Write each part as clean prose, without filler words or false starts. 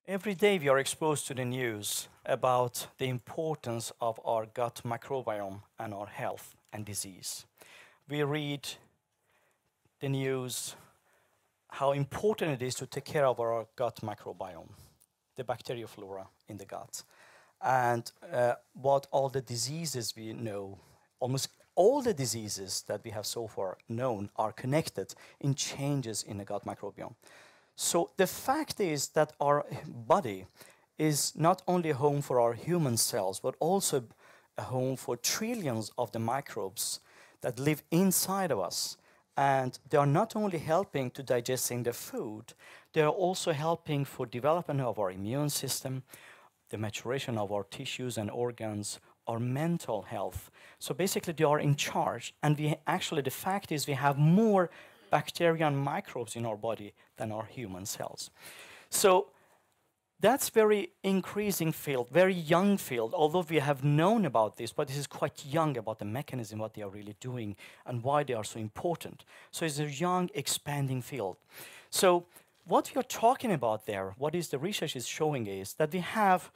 Every day we are exposed to the news about the importance of our gut microbiome and our health and disease. We read the news how important it is to take care of our gut microbiome, the bacteria flora in the gut, and what all the diseases we know, almost all the diseases that we have so far known are connected in changes in the gut microbiome. So the fact is that our body is not only a home for our human cells, but also a home for trillions of the microbes that live inside of us. And they are not only helping to digesting the food, they are also helping for development of our immune system, the maturation of our tissues and organs, our mental health. So basically they are in charge, and we actually, the fact is we have more bacteria and microbes in our body than our human cells. So that's very increasing field, very young field, although we have known about this, but this is quite young about the mechanism, what they are really doing and why they are so important. So it's a young, expanding field. So what we are talking about there, what is the research is showing is that we have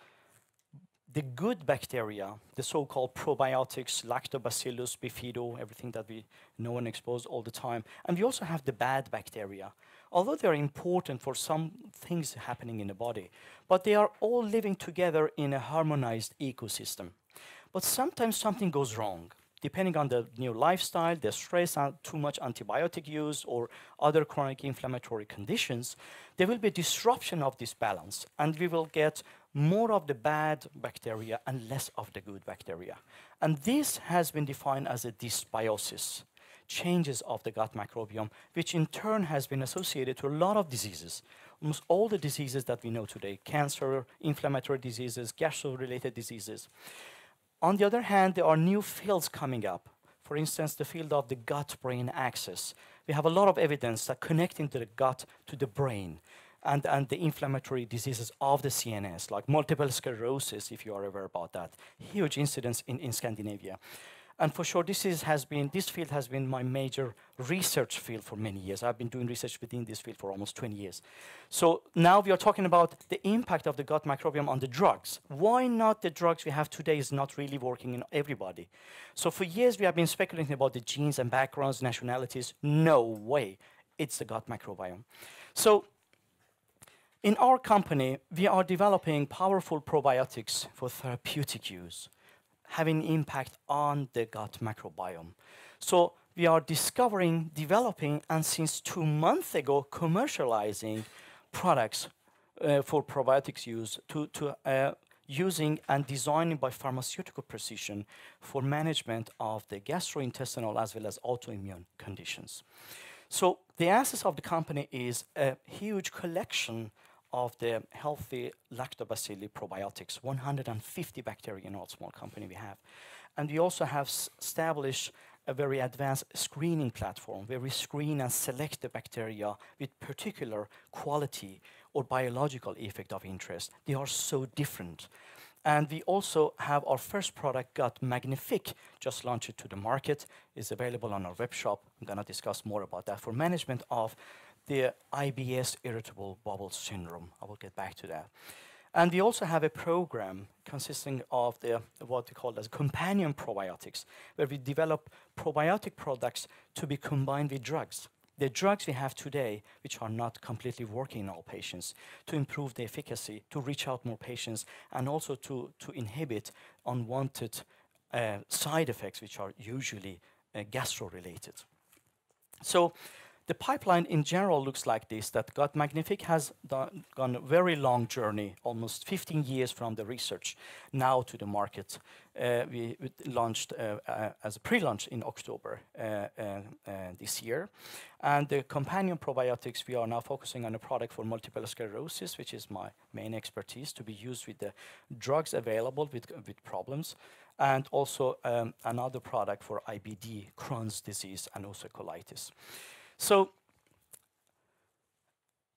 the good bacteria, the so-called probiotics, lactobacillus, bifido, everything that we know and expose all the time. And we also have the bad bacteria, although they're important for some things happening in the body, but they are all living together in a harmonized ecosystem. But sometimes something goes wrong, depending on the new lifestyle, the stress, too much antibiotic use, or other chronic inflammatory conditions. There will be disruption of this balance, and we will get more of the bad bacteria and less of the good bacteria. And this has been defined as a dysbiosis, changes of the gut microbiome, which in turn has been associated to a lot of diseases. Almost all the diseases that we know today, cancer, inflammatory diseases, gastro-related diseases. On the other hand, there are new fields coming up. For instance, the field of the gut-brain axis. We have a lot of evidence that connecting the gut to the brain and the inflammatory diseases of the CNS, like multiple sclerosis, if you are aware about that. Huge incidence in Scandinavia. And for sure, this field has been my major research field for many years. I've been doing research within this field for almost 20 years. So now we are talking about the impact of the gut microbiome on the drugs. Why not the drugs we have today is not really working in everybody? So for years, we have been speculating about the genes and backgrounds, nationalities. No way. It's the gut microbiome. So in our company, we are developing powerful probiotics for therapeutic use, having impact on the gut microbiome. So we are discovering, developing, and since 2 months ago, commercializing products for probiotics use using and designing by pharmaceutical precision for management of the gastrointestinal as well as autoimmune conditions. So the assets of the company is a huge collection of the healthy lactobacilli probiotics, 150 bacteria in our small company we have. And we also have established a very advanced screening platform where we screen and select the bacteria with particular quality or biological effect of interest. They are so different. And we also have our first product, Gut Magnifique, just launched it to the market. It's available on our web shop. I'm going to discuss more about that for management of the IBS, irritable bowel syndrome. I will get back to that. And we also have a program consisting of what we call as companion probiotics, where we develop probiotic products to be combined with drugs. The drugs we have today, which are not completely working in all patients, to improve the efficacy, to reach out more patients, and also to inhibit unwanted side effects, which are usually gastro-related. So the pipeline in general looks like this, that Gut Magnifique has gone a very long journey, almost 15 years from the research now to the market. We launched as a pre-launch in October this year. And the companion probiotics, we are now focusing on a product for multiple sclerosis, which is my main expertise, to be used with the drugs available with problems, and also another product for IBD, Crohn's disease, and also colitis. So,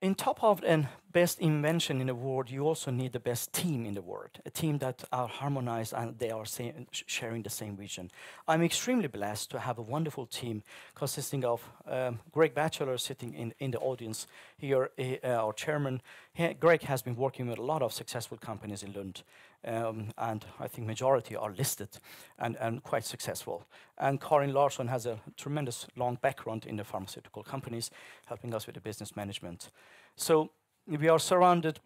in top of the best invention in the world, you also need the best team in the world, a team that are harmonized and they are sharing the same vision. I'm extremely blessed to have a wonderful team consisting of Greg Batchelor sitting in the audience. here, our chairman, Greg, has been working with a lot of successful companies in Lund. And I think majority are listed and quite successful. And Karin Larsson has a tremendous long background in the pharmaceutical companies, helping us with the business management. So we are surrounded,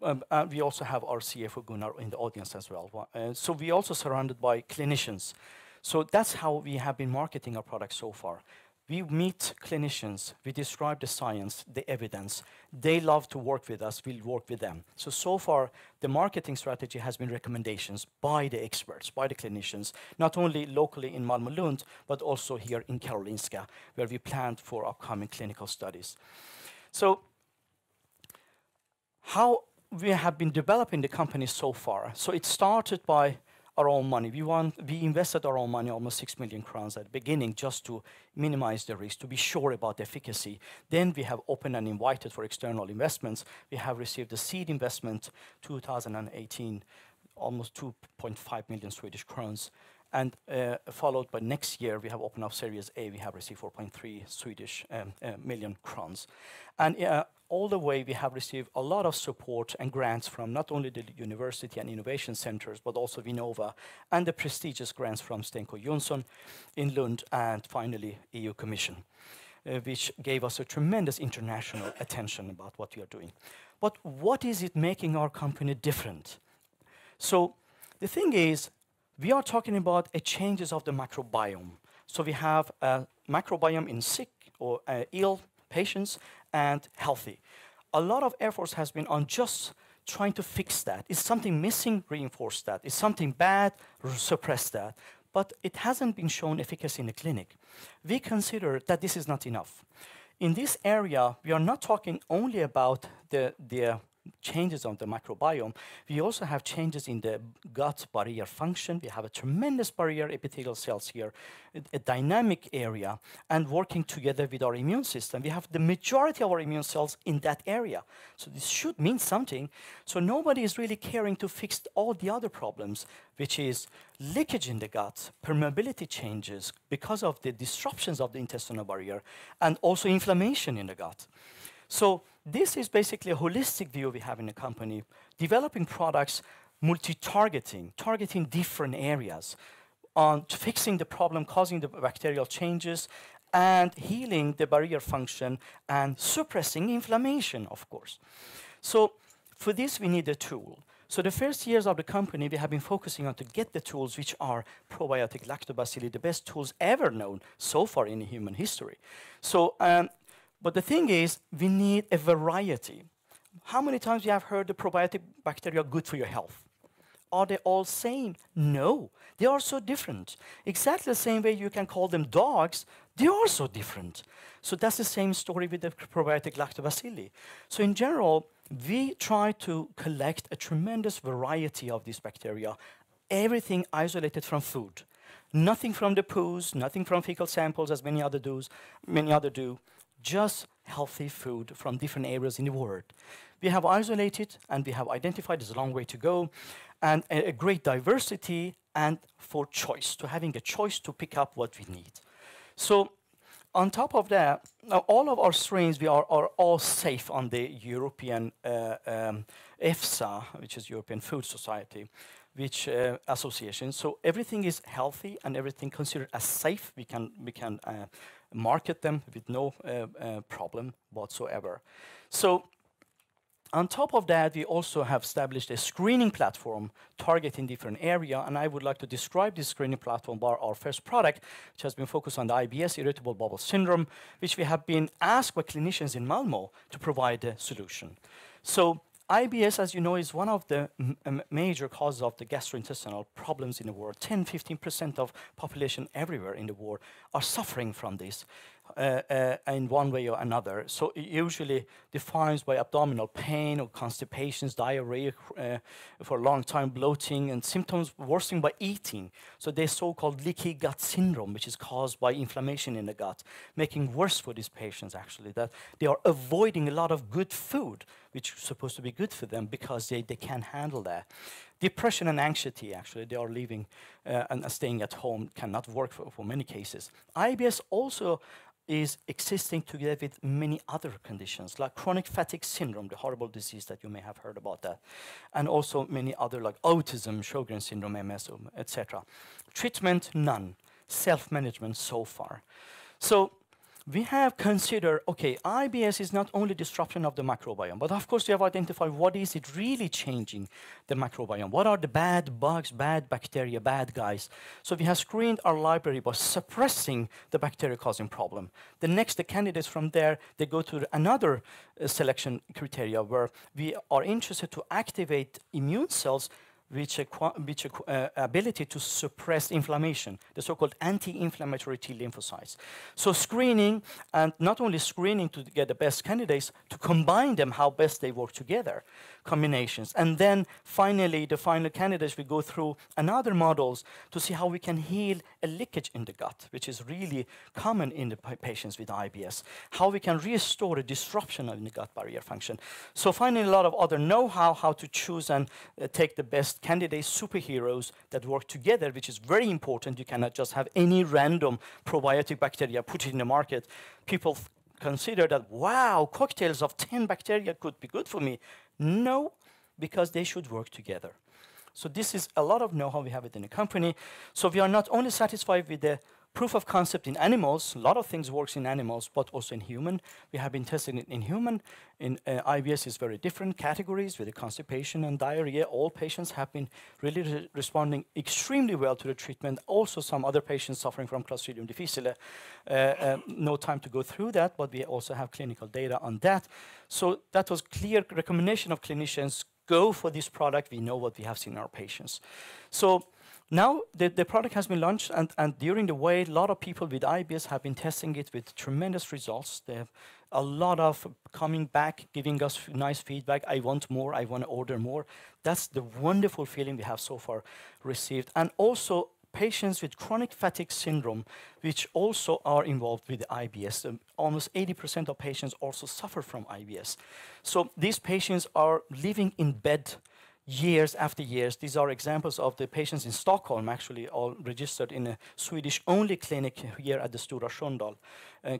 we also have our CFO Gunnar in the audience as well. So we also surrounded by clinicians. So that's how we have been marketing our products so far. We meet clinicians, we describe the science, the evidence. They love to work with us, we'll work with them. So far, the marketing strategy has been recommendations by the experts, by the clinicians, not only locally in Malmö Lund, but also here in Karolinska, where we planned for upcoming clinical studies. So how we have been developing the company so far. So it started by our own money. We invested our own money, almost 6 million crowns at the beginning, just to minimize the risk, to be sure about the efficacy. Then we have opened and invited for external investments. We have received a seed investment 2018, almost 2.5 million Swedish crowns. And followed by next year, we have opened up Series A. We have received 4.3 million crowns. And all the way, we have received a lot of support and grants from not only the university and innovation centers, but also Vinnova, and the prestigious grants from Stenko Jonsson in Lund, and finally, EU Commission, which gave us a tremendous international attention about what we are doing. But what is it making our company different? So the thing is, we are talking about changes of the microbiome. So we have a microbiome in sick or ill patients and healthy. A lot of efforts has been on just trying to fix that. Is something missing? Reinforce that. Is something bad? Suppress that. But it hasn't been shown efficacy in the clinic. We consider that this is not enough. In this area, we are not talking only about the changes on the microbiome. We also have changes in the gut barrier function. We have a tremendous barrier epithelial cells here, a dynamic area, and working together with our immune system. We have the majority of our immune cells in that area. So this should mean something. So nobody is really caring to fix all the other problems, which is leakage in the gut, permeability changes because of the disruptions of the intestinal barrier, and also inflammation in the gut. So this is basically a holistic view we have in the company, developing products, multi-targeting, targeting different areas, on fixing the problem, causing the bacterial changes, and healing the barrier function, and suppressing inflammation, of course. So for this, we need a tool. So the first years of the company, we have been focusing on to get the tools which are probiotic lactobacilli, the best tools ever known so far in human history. So, but the thing is, we need a variety. How many times you have heard the probiotic bacteria are good for your health? Are they all same? No, they are so different. Exactly the same way you can call them dogs, they are so different. So that's the same story with the probiotic lactobacilli. So in general, we try to collect a tremendous variety of these bacteria, everything isolated from food. Nothing from the poos, nothing from fecal samples, as many other do. Just healthy food from different areas in the world. We have isolated and we have identified, there's a long way to go, and a great diversity, and for choice, to having a choice to pick up what we need. So on top of that, now all of our strains are all safe on the European EFSA, which is European Food Society, which association. So everything is healthy and everything considered as safe. We can market them with no problem whatsoever. So on top of that, we also have established a screening platform targeting different area, and I would like to describe this screening platform by our first product, which has been focused on the IBS, irritable bowel syndrome, which we have been asked by clinicians in Malmö to provide a solution. So IBS, as you know, is one of the major causes of the gastrointestinal problems in the world. 10–15% of population everywhere in the world are suffering from this in one way or another. So it usually defined by abdominal pain or constipations, diarrhea for a long time, bloating, and symptoms worsening by eating. So there's so-called leaky gut syndrome, which is caused by inflammation in the gut, making worse for these patients, actually, that they are avoiding a lot of good food, which is supposed to be good for them because they can't handle that. Depression and anxiety, actually, they are leaving and staying at home, cannot work for many cases. IBS also is existing together with many other conditions, like chronic fatigue syndrome, the horrible disease that you may have heard about that, and also many other like autism, Sjogren's syndrome, MS, etc. Treatment, none. Self-management so far. So we have considered, okay, IBS is not only disruption of the microbiome, but of course we have identified what is it really changing the microbiome. What are the bad bugs, bad bacteria, bad guys? So we have screened our library by suppressing the bacteria causing problem. The next, the candidates from there, they go to another selection criteria where we are interested to activate immune cells which ability to suppress inflammation, the so-called anti-inflammatory T lymphocytes. So screening, and not only screening to get the best candidates, to combine them, how best they work together, combinations. And then finally, the final candidates, we go through another models to see how we can heal a leakage in the gut, which is really common in the patients with IBS, how we can restore a disruption in the gut barrier function. So finding a lot of other know-how, how to choose and take the best candidates, superheroes that work together, which is very important. You cannot just have any random probiotic bacteria, put it in the market. People consider that, wow, cocktails of 10 bacteria could be good for me. No, because they should work together. So this is a lot of know-how we have within the company. So we are not only satisfied with the proof of concept in animals, a lot of things works in animals, but also in human. We have been testing it in human. In IBS is very different categories with the constipation and diarrhea. All patients have been really responding extremely well to the treatment. Also some other patients suffering from Clostridium difficile. No time to go through that, but we also have clinical data on that. So that was clear recommendation of clinicians, go for this product. We know what we have seen in our patients. So now the product has been launched, and during the way, a lot of people with IBS have been testing it with tremendous results. They have a lot of coming back, giving us nice feedback. I want more, I want to order more. That's the wonderful feeling we have so far received. And also patients with chronic fatigue syndrome, which also are involved with IBS. Almost 80% of patients also suffer from IBS. So these patients are living in bed years after years. These are examples of the patients in Stockholm, actually all registered in a Swedish-only clinic here at the Stora Sköndal,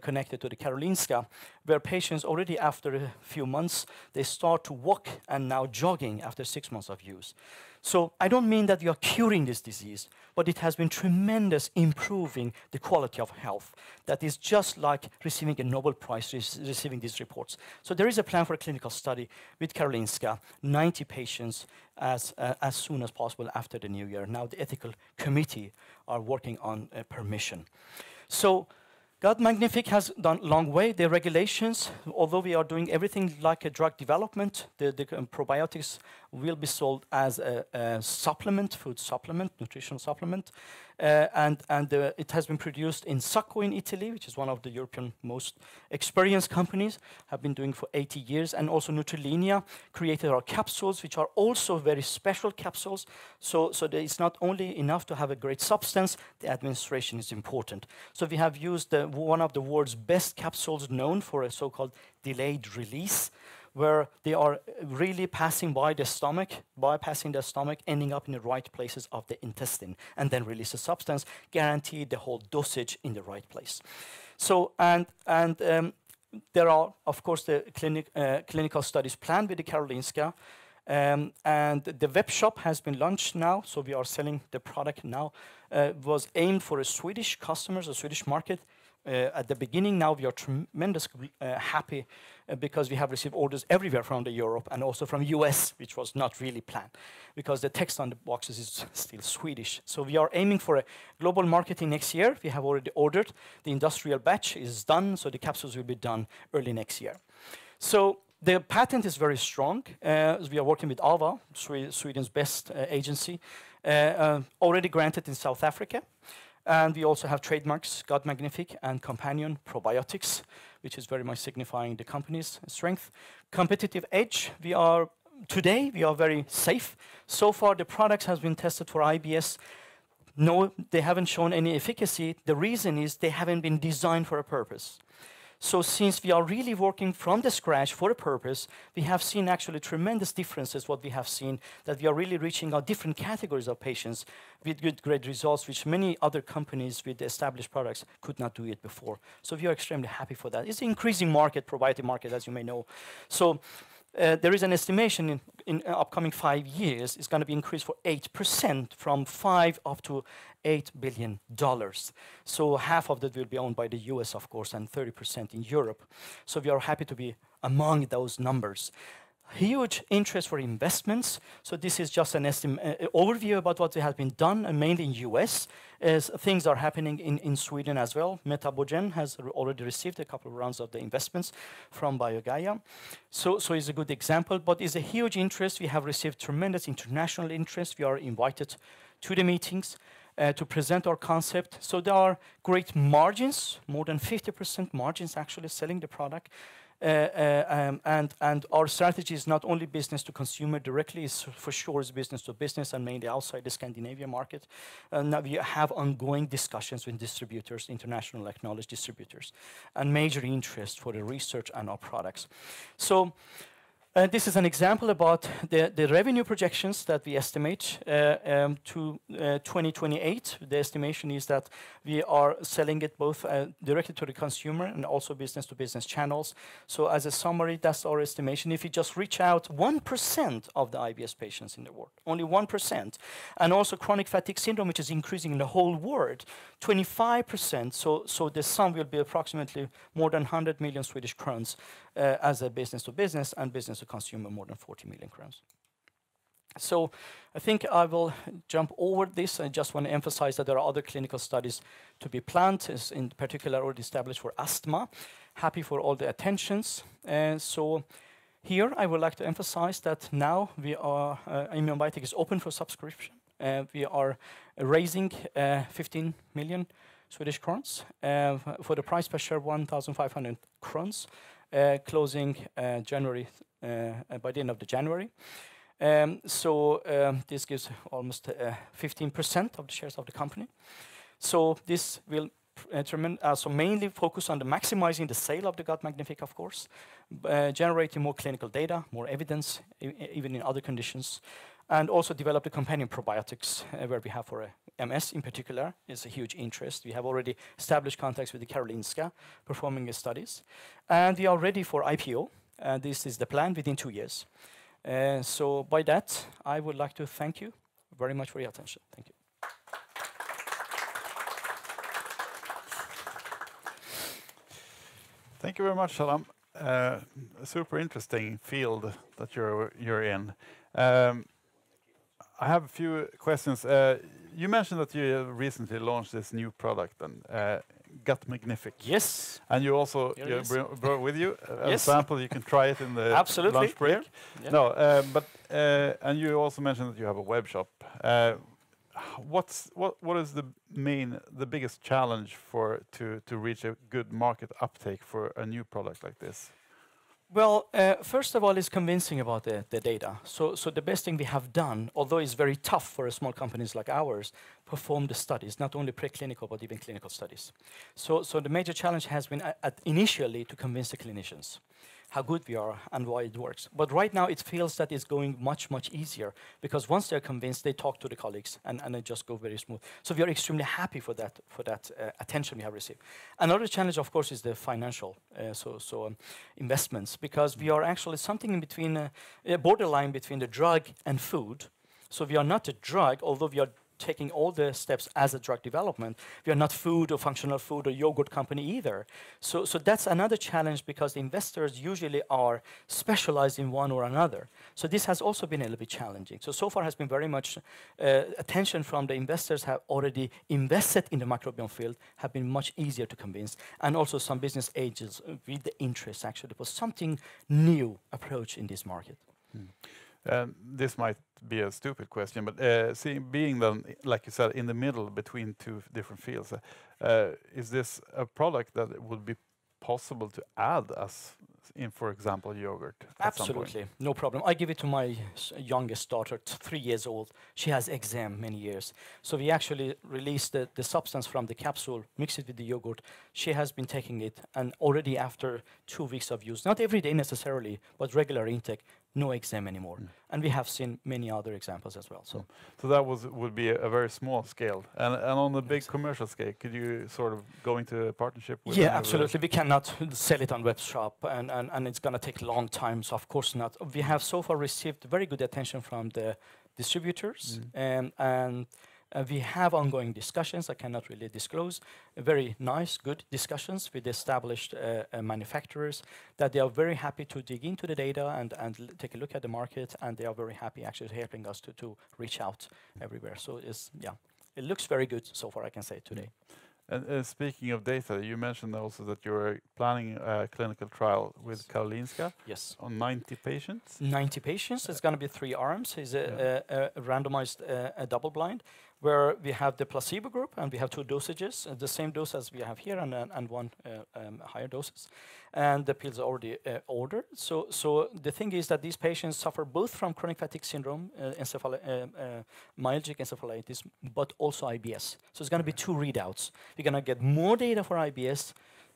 connected to the Karolinska, where patients already after a few months, they start to walk and now jogging after 6 months of use. So I don't mean that we are curing this disease, but it has been tremendous improving the quality of health. That is just like receiving a Nobel Prize, receiving these reports. So there is a plan for a clinical study with Karolinska, 90 patients as soon as possible after the new year. Now the ethical committee are working on permission. So Gut Magnific has done a long way. The regulations, although we are doing everything like a drug development, the probiotics will be sold as a supplement, food supplement, nutritional supplement. It has been produced in Sacco in Italy, which is one of the European most experienced companies, have been doing for 80 years. And also Nutrilinea created our capsules, which are also very special capsules. So it's not only enough to have a great substance, the administration is important. So we have used one of the world's best capsules known for a so-called delayed release, where they are really passing by the stomach, bypassing the stomach, ending up in the right places of the intestine, and then release the substance, guarantee the whole dosage in the right place. So, there are, of course, the clinical studies planned with the Karolinska, and the web shop has been launched now, so we are selling the product now. Was aimed for a Swedish customers, a Swedish market. At the beginning, now we are tremendously happy because we have received orders everywhere from the Europe and also from US, which was not really planned because the text on the boxes is still Swedish. So we are aiming for a global marketing next year. We have already ordered. The industrial batch is done, so the capsules will be done early next year. So the patent is very strong. We are working with AVA, Sweden's best agency, already granted in South Africa. And we also have trademarks, Gut Magnific and Companion Probiotics, which is very much signifying the company's strength. Competitive edge, today we are very safe. So far the products has been tested for IBS. No, they haven't shown any efficacy. The reason is they haven't been designed for a purpose. So since we are really working from the scratch for a purpose, we have seen actually tremendous differences. What we have seen, that we are really reaching out different categories of patients with good, great results, which many other companies with established products could not do it before. So we are extremely happy for that. It's an increasing market, probiotic market, as you may know. So there is an estimation in upcoming 5 years, it's going to be increased for 8%, from 5 up to $8 billion. So half of that will be owned by the US, of course, and 30% in Europe. So we are happy to be among those numbers. Huge interest for investments. So this is just an overview about what has been done, and mainly in US. As things are happening in Sweden as well. Metabogen has already received a couple of rounds of the investments from BioGaia. So it's a good example, but it's a huge interest. We have received tremendous international interest. We are invited to the meetings to present our concept. So there are great margins, more than 50% margins actually selling the product. And our strategy is not only business to consumer directly, it's for sure is business to business, and mainly outside the Scandinavian market. Now we have ongoing discussions with distributors, international acknowledged distributors, and major interest for the research and our products. So this is an example about the revenue projections that we estimate to 2028. The estimation is that we are selling it both directly to the consumer and also business-to-business channels. So as a summary, that's our estimation. If you just reach out 1% of the IBS patients in the world, only 1%, and also chronic fatigue syndrome, which is increasing in the whole world, 25%. So the sum will be approximately more than 100 million Swedish crowns as a business-to-business, and business-to-consumer more than 40 million crowns. So I think I will jump over this. I just want to emphasize that there are other clinical studies to be planned, in particular already established for asthma. Happy for all the attentions. So here I would like to emphasize that now we are, Immune Biotech is open for subscription. We are raising 15 million Swedish crowns for the price per share 1,500 crowns, closing January by the end of the January. This gives almost 15% of the shares of the company. So this will mainly focus on the maximizing the sale of the Gut Magnifica, of course, generating more clinical data, more evidence, even in other conditions, and also develop the companion probiotics, where we have for MS in particular is a huge interest. We have already established contacts with the Karolinska performing the studies, and we are ready for IPO. This is the plan within 2 years. So by that, I would like to thank you very much for your attention. Thank you. Thank you very much, Salam. A super interesting field that you're in. I have a few questions. You mentioned that you recently launched this new product, Gut Magnific. Yes. And you also brought with you a sample. You can try it in the lunch break. Yeah. No, and you also mentioned that you have a web shop. What is the biggest challenge to reach a good market uptake for a new product like this? Well, first of all, is convincing about the data. So the best thing we have done, although it's very tough for small companies like ours, perform the studies, not only preclinical but even clinical studies. So the major challenge has been initially to convince the clinicians how good we are and why it works. But right now it feels that it's going much, much easier, because once they're convinced, they talk to the colleagues and it just go very smooth. So we are extremely happy for that attention we have received. Another challenge, of course, is the financial investments, because we are actually something in between, a borderline between the drug and food. So we are not a drug, although we are taking all the steps as a drug development. We are not food or functional food or yogurt company either. So that's another challenge, because the investors usually are specialized in one or another. So this has also been a little bit challenging. So far has been very much attention from the investors have already invested in the microbiome field, have been much easier to convince. And also some business agents with the interest actually for something new approach in this market. This might be a stupid question, but being then, like you said, in the middle between two different fields, is this a product that would be possible to add as in, for example, yogurt at some point? Absolutely, no problem. I give it to my youngest daughter, 3 years old. She has eczema many years. So we actually release the substance from the capsule, mix it with the yogurt. She has been taking it, and already after 2 weeks of use, not every day necessarily, but regular intake, no eczema anymore. And we have seen many other examples as well. So So that would be a very small scale. And on the big commercial scale, could you sort of go into a partnership with yeah, any of the- absolutely. We cannot sell it on web shop, and it's going to take a long time. So of course not. We have so far received very good attention from the distributors, and we have ongoing discussions. I cannot really disclose. Very nice, good discussions with established manufacturers that they are very happy to dig into the data and take a look at the market, and they are very happy actually helping us to reach out everywhere. So it looks very good so far, I can say today. And speaking of data, you mentioned also that you're planning a clinical trial with Karolinska Yes. on 90 patients. 90 patients. It's going to be 3 arms. It's a randomized double blind where we have the placebo group and we have 2 dosages, the same dose as we have here and one higher doses. And the pills are already ordered. So the thing is that these patients suffer both from chronic fatigue syndrome, myalgic encephalitis, but also IBS. So it's going to be 2 readouts. We're going to get more data for IBS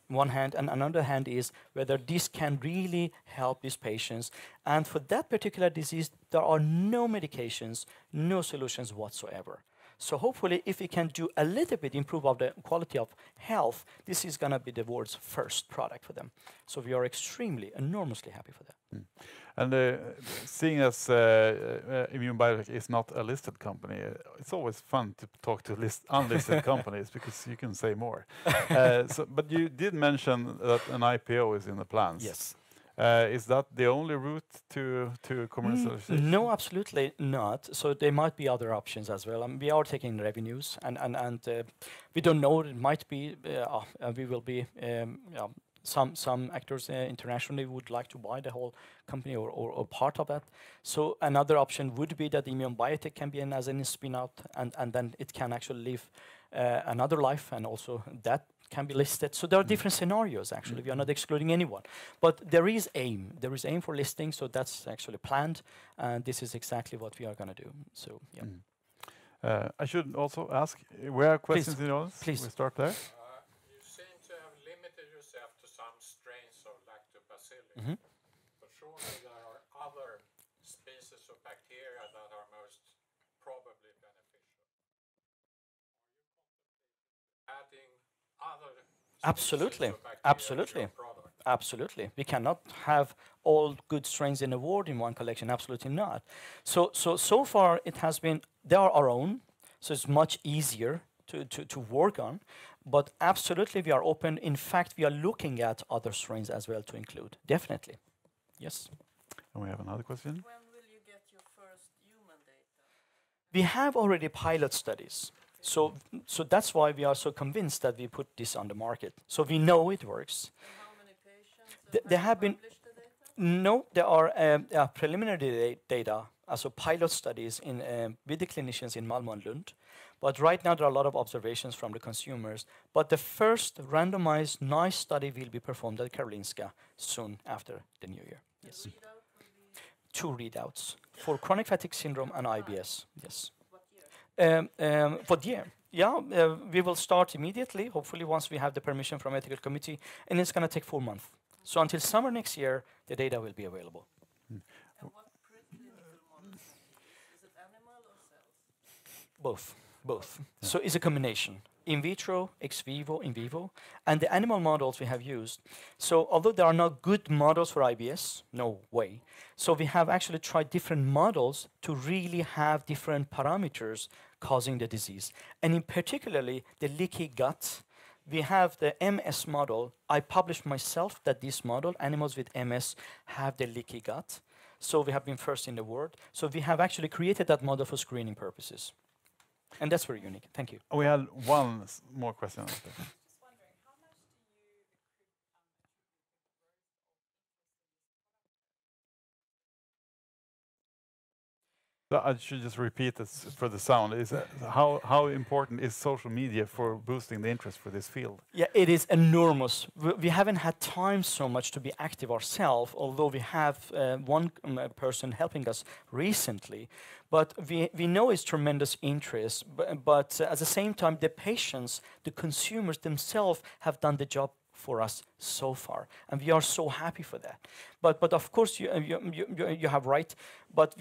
one hand, and another hand is whether this can really help these patients. And for that particular disease, there are no medications, no solutions whatsoever. So hopefully, if we can do a little bit improve of the quality of health, this is going to be the world's first product for them. So we are extremely, enormously happy for that. And seeing as Immune Biotech is not a listed company, it's always fun to talk to unlisted companies because you can say more. But you did mention that an IPO is in the plans. Yes. Is that the only route to commercialization? No, absolutely not. So there might be other options as well. We are taking revenues, and we don't know. It might be we will be some actors internationally would like to buy the whole company or part of that. So another option would be that Immune Biotech can be as a spin-out, and then it can actually live another life, and also that can be listed. So there are different scenarios, actually. We are not excluding anyone. But there is aim. There is aim for listing, so that's actually planned. And this is exactly what we are going to do. So, yeah. I should also ask, where are questions in the audience? Please. We start there. You seem to have limited yourself to some strains of lactobacillus. But surely there are other species of bacteria that are most probably beneficial. Are you contemplating other Absolutely. species of bacteria Absolutely. in your product? Absolutely. We cannot have all good strains in the world in one collection. Absolutely not. So far it has been, they are our own, so it's much easier to work on. But absolutely we are open. In fact, we are looking at other strains as well to include. Definitely. Yes. And we have another question. When will you get your first human data? We have already pilot studies. So that's why we are so convinced that we put this on the market. So we know it works. And how many patients? There have been published the data? no, there are preliminary data, also pilot studies with the clinicians in Malmö and Lund. But right now there are a lot of observations from the consumers. But the first randomized nice study will be performed at Karolinska soon after the new year. Yes. The readout will be 2 readouts for chronic fatigue syndrome and IBS. Yes. what year? For the year. Yeah, we will start immediately, hopefully once we have the permission from ethical committee, and it's going to take 4 months. So until summer next year, the data will be available. And what preclinical models? Is it animal or cells? Both. So it's a combination. In vitro, ex vivo, in vivo, and the animal models we have used. So although there are not good models for IBS, no way. So we have actually tried different models to really have different parameters causing the disease. And in particularly the leaky gut, we have the MS model. I published myself that this model, animals with MS, have the leaky gut. So we have been first in the world. So we have actually created that model for screening purposes. And that's very unique. Thank you. We had one more question. Just wondering, how much do you I should just repeat this for the sound. Is how important is social media for boosting the interest for this field? Yeah, it is enormous. We haven't had time so much to be active ourselves, although we have one person helping us recently. But we know it's tremendous interest, but at the same time, the patients, the consumers themselves have done the job for us so far, and we are so happy for that. But of course, you have right. But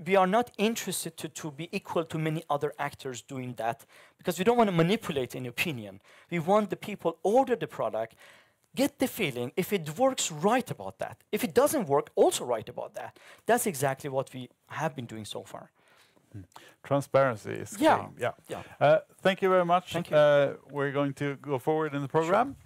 we are not interested to be equal to many other actors doing that, because we don't want to manipulate any opinion. We want the people order the product, get the feeling. If it works, write about that. If it doesn't work, also write about that. That's exactly what we have been doing so far. Transparency is Yeah. king. Yeah. Yeah. Thank you very much. Thank you. We're going to go forward in the program.